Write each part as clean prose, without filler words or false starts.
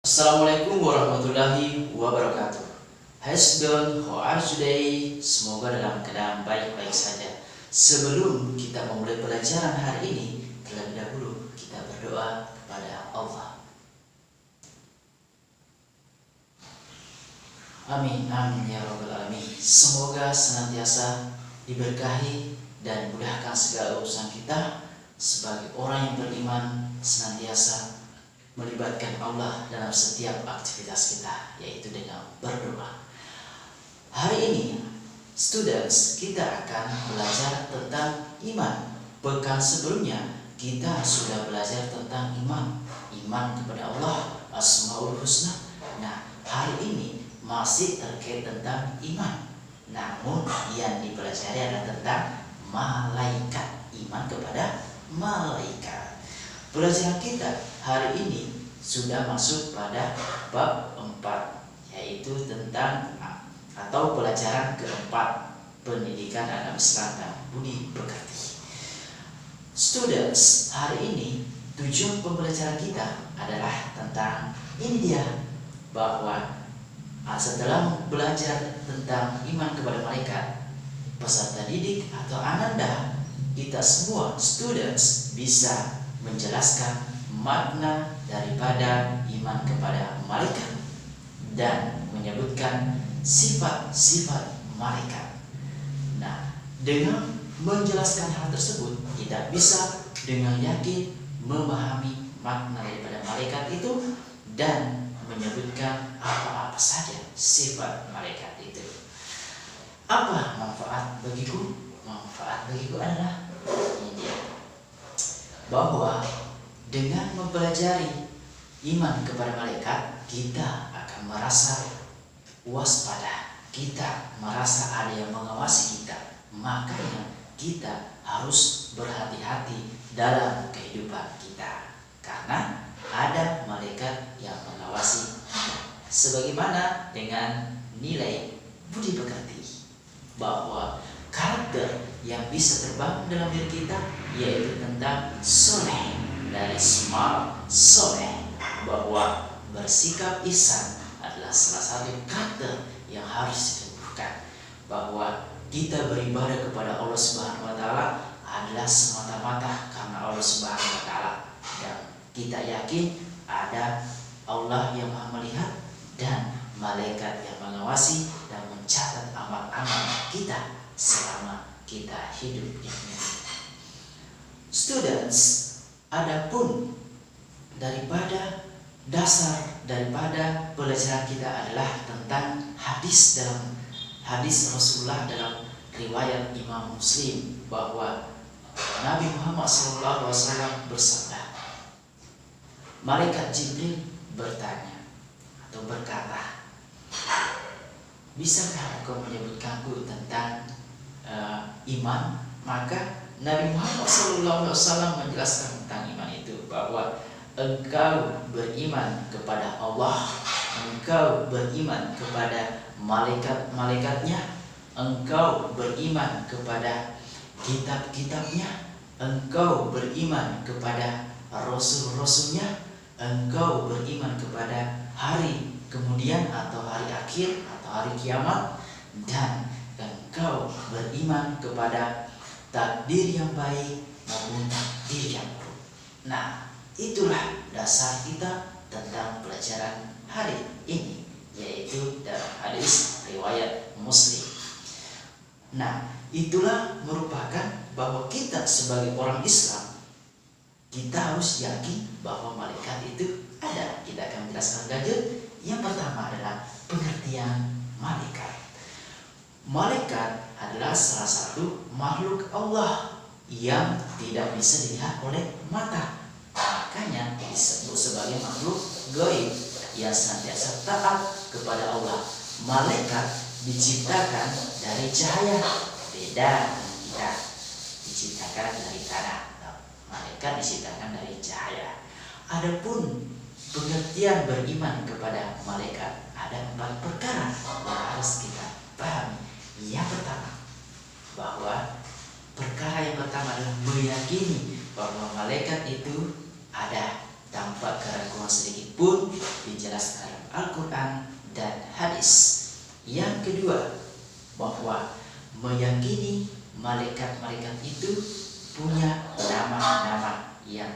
Assalamualaikum warahmatullahi wabarakatuh. Hasdon, how are you today? Semoga dalam keadaan baik-baik saja. Sebelum kita memulai pelajaran hari ini, terlebih dahulu kita berdoa kepada Allah. Amin, amin ya rabbal alamin. Semoga senantiasa diberkahi dan mudahkan segala urusan kita sebagai orang yang beriman, senantiasa melibatkan Allah dalam setiap aktivitas kita, yaitu dengan berdoa. Hari ini, students, kita akan belajar tentang iman. Pekan sebelumnya, kita sudah belajar tentang iman kepada Allah, Asmaul Husna. Nah, hari ini masih terkait tentang iman. Namun, yang dipelajari adalah tentang malaikat, iman kepada malaikat. Pelajaran kita hari ini sudah masuk pada bab 4, yaitu tentang atau pelajaran keempat, pendidikan agama Islam dan budi pekerti. Students, hari ini tujuan pembelajaran kita adalah tentang ini dia, bahwa setelah belajar tentang iman kepada malaikat, peserta didik atau ananda, kita semua students bisa menjelaskan makna daripada iman kepada malaikat dan menyebutkan sifat-sifat malaikat. Nah, dengan menjelaskan hal tersebut, kita bisa dengan yakin memahami makna daripada malaikat itu dan menyebutkan apa-apa saja sifat malaikat itu. Apa manfaat bagiku? Manfaat bagiku adalah ini dia, bahwa dengan mempelajari iman kepada malaikat, kita akan merasa waspada, kita merasa ada yang mengawasi kita. Makanya kita harus berhati-hati dalam kehidupan kita, karena ada malaikat yang mengawasi kita. Sebagaimana dengan nilai budi pekerti, bahwa karakter yang bisa terbangun dalam diri kita yaitu tentang soleh, dari smart soleh, bahwa bersikap ihsan adalah salah satu karakter yang harus ditumbuhkan. Bahwa kita beribadah kepada Allah Subhanahu wa taala adalah semata-mata karena Allah Subhanahu wa taala, dan kita yakin ada Allah yang Maha melihat dan malaikat yang mengawasi dan mencatat amal-amal kita selama kita hidup di dunia. Students, adapun daripada dasar daripada pelajaran kita adalah tentang hadis Rasulullah dalam riwayat Imam Muslim, bahwa Nabi Muhammad SAW bersabda, malaikat Jibril bertanya atau berkata, bisakah engkau menyebutkanku tentang iman? Maka Nabi Muhammad SAW menjelaskan tentang iman itu, bahwa engkau beriman kepada Allah, engkau beriman kepada malaikat-malaikatnya, engkau beriman kepada kitab-kitabnya, engkau beriman kepada rasul-rasulnya, engkau beriman kepada hari kemudian atau hari akhir atau hari kiamat, dan engkau beriman kepada takdir yang baik maupun takdir yang buruk. Nah, itulah dasar kita tentang pelajaran hari ini, yaitu dalam hadis riwayat Muslim. Nah, itulah merupakan bahwa kita sebagai orang Islam, kita harus yakin bahwa malaikat itu ada. Kita akan menjelaskan lanjut. Yang pertama adalah pengertian malaikat. Malaikat adalah salah satu makhluk Allah yang tidak bisa dilihat oleh mata. Makanya disebut sebagai makhluk gaib yang senantiasa taat kepada Allah. Malaikat diciptakan dari cahaya, beda dengan kita diciptakan dari tanah. Malaikat diciptakan dari cahaya. Adapun pengertian beriman kepada malaikat, ada 4 perkara yang harus kita pahami. Yang pertama, bahwa perkara yang pertama adalah meyakini bahwa malaikat itu ada tanpa keraguan sedikit pun dijelaskan dalam Al-Quran dan hadis. Yang kedua, bahwa meyakini malaikat-malaikat itu punya nama-nama yang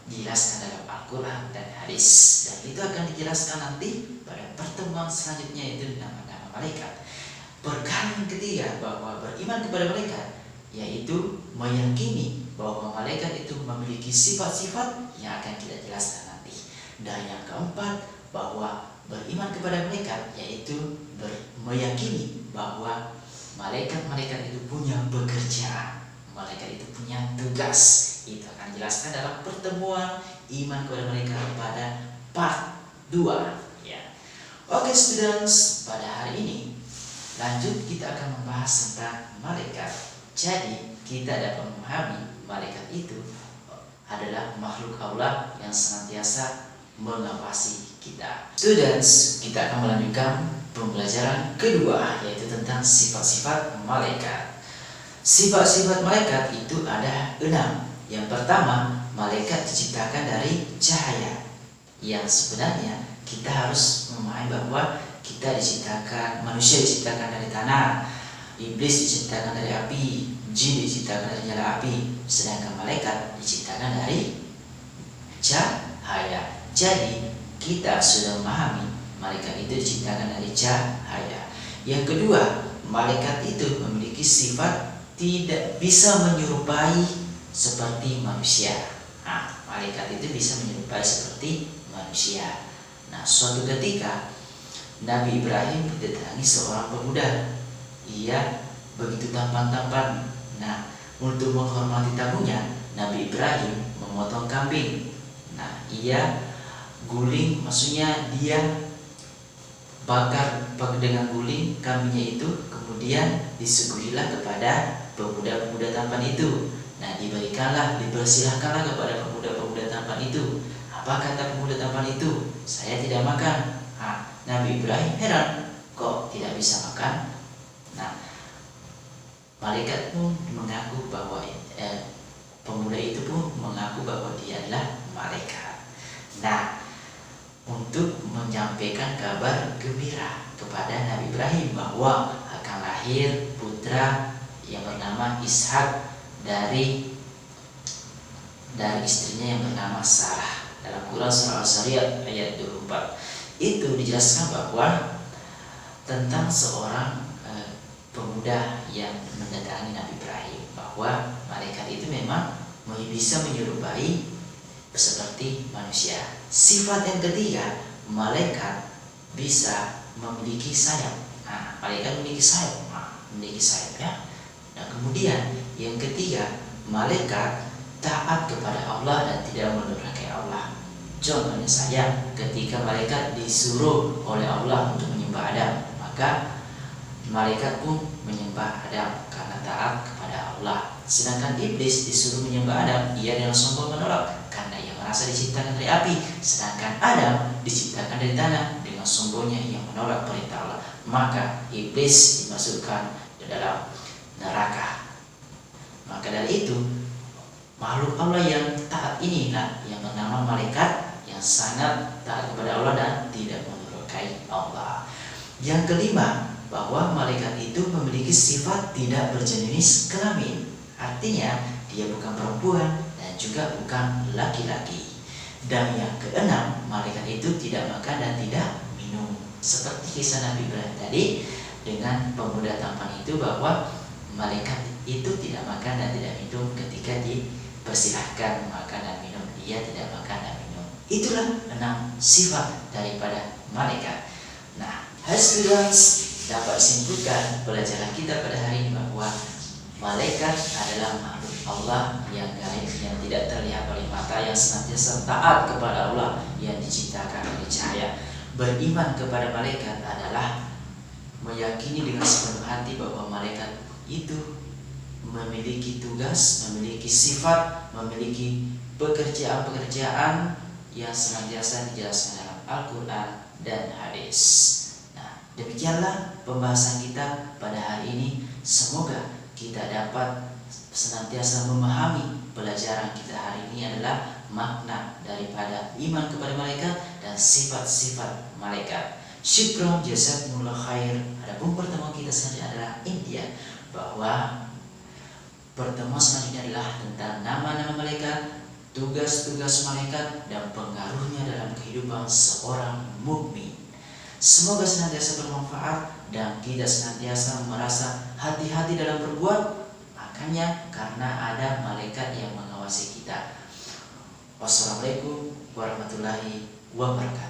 dijelaskan dalam Al-Quran dan hadis, dan itu akan dijelaskan nanti pada pertemuan selanjutnya, itu nama-nama malaikat. Perkara yang ketiga, bahwa beriman kepada malaikat, yaitu meyakini bahwa malaikat itu memiliki sifat-sifat yang akan kita jelaskan nanti. Dan yang keempat, bahwa beriman kepada malaikat, yaitu meyakini bahwa malaikat-malaikat itu punya pekerjaan, malaikat itu punya tugas. Itu akan dijelaskan dalam pertemuan iman kepada malaikat pada part 2 ya. Oke students, pada hari ini lanjut kita akan membahas tentang malaikat. Jadi kita dapat memahami malaikat itu adalah makhluk Allah yang senantiasa mengawasi kita. Students, kita akan melanjutkan pembelajaran kedua, yaitu tentang sifat-sifat malaikat. Sifat-sifat malaikat itu ada 6. Yang pertama, malaikat diciptakan dari cahaya. Yang sebenarnya kita harus memahami bahwa kita diciptakan, manusia diciptakan dari tanah, iblis diciptakan dari api, jin diciptakan dari nyala api, sedangkan malaikat diciptakan dari cahaya. Jadi kita sudah memahami malaikat itu diciptakan dari cahaya. Yang kedua, malaikat itu memiliki sifat tidak bisa menyerupai seperti manusia. Nah, malaikat itu bisa menyerupai seperti manusia. Nah, suatu ketika Nabi Ibrahim didatangi seorang pemuda. Ia begitu tampan-tampan. Nah, untuk menghormati tamunya, Nabi Ibrahim memotong kambing. Nah, ia guling, maksudnya dia bakar dengan guling kambingnya itu, kemudian disuguhilah kepada pemuda-pemuda tampan itu. Nah, dipersilahkanlah kepada pemuda-pemuda tampan itu. Apa kata pemuda tampan itu? Saya tidak makan. Nabi Ibrahim heran, kok tidak bisa makan? Nah, malaikat pun mengaku bahwa pemuda itu pun mengaku bahwa dia adalah malaikat. Nah, untuk menyampaikan kabar gembira kepada Nabi Ibrahim bahwa akan lahir putra yang bernama Ishak dari istrinya yang bernama Sarah. Dalam Quran surah Al-Zariyat ayat 24 itu dijelaskan bahwa tentang seorang pemuda yang mendatangi Nabi Ibrahim, bahwa malaikat itu memang bisa menyerupai seperti manusia. Sifat yang ketiga, malaikat bisa memiliki sayap. Nah, malaikat memiliki sayap, ya. Nah, kemudian yang ketiga, malaikat taat kepada Allah dan tidak mendurhakai Allah. Contohnya saja, ketika malaikat disuruh oleh Allah untuk menyembah Adam, maka malaikat pun menyembah Adam karena taat kepada Allah. Sedangkan iblis disuruh menyembah Adam, ia dengan sombong menolak karena ia merasa diciptakan dari api. Sedangkan Adam diciptakan dari tanah, dengan sombongnya ia menolak perintah Allah. Maka iblis dimasukkan ke dalam neraka. Maka dari itu, makhluk Allah yang taat inilah yang bernama malaikat, yang sangat taat kepada Allah dan tidak mendurhakai Allah. Yang kelima, bahwa malaikat itu memiliki sifat tidak berjenis kelamin. Artinya dia bukan perempuan dan juga bukan laki-laki. Dan yang keenam, malaikat itu tidak makan dan tidak minum. Seperti kisah Nabi Ibrahim tadi dengan pemuda tampan itu, bahwa malaikat itu tidak makan dan tidak minum ketika dipersilahkan makan dan minum. Dia tidak makan dan minum. Itulah 6 sifat daripada malaikat. Nah, students, dapat simpulkan pelajaran kita pada hari ini bahwa malaikat adalah makhluk Allah yang gaib, yang tidak terlihat oleh mata, yang senantiasa taat kepada Allah, yang diciptakan dari cahaya. Beriman kepada malaikat adalah meyakini dengan sepenuh hati bahwa malaikat itu memiliki tugas, memiliki sifat, memiliki pekerjaan-pekerjaan yang senantiasa dijelaskan dalam Al-Quran dan hadis. Nah, demikianlah pembahasan kita pada hari ini. Semoga kita dapat senantiasa memahami pelajaran kita hari ini adalah makna daripada iman kepada malaikat dan sifat-sifat malaikat. Syukran jazakumullah khair. Adapun pertemuan kita selanjutnya adalah India, bahwa pertemuan selanjutnya adalah tentang nama-nama malaikat, tugas-tugas malaikat, dan pengaruhnya dalam kehidupan seorang mukmin. Semoga senantiasa bermanfaat dan kita senantiasa merasa hati-hati dalam berbuat, makanya karena ada malaikat yang mengawasi kita. Wassalamualaikum warahmatullahi wabarakatuh.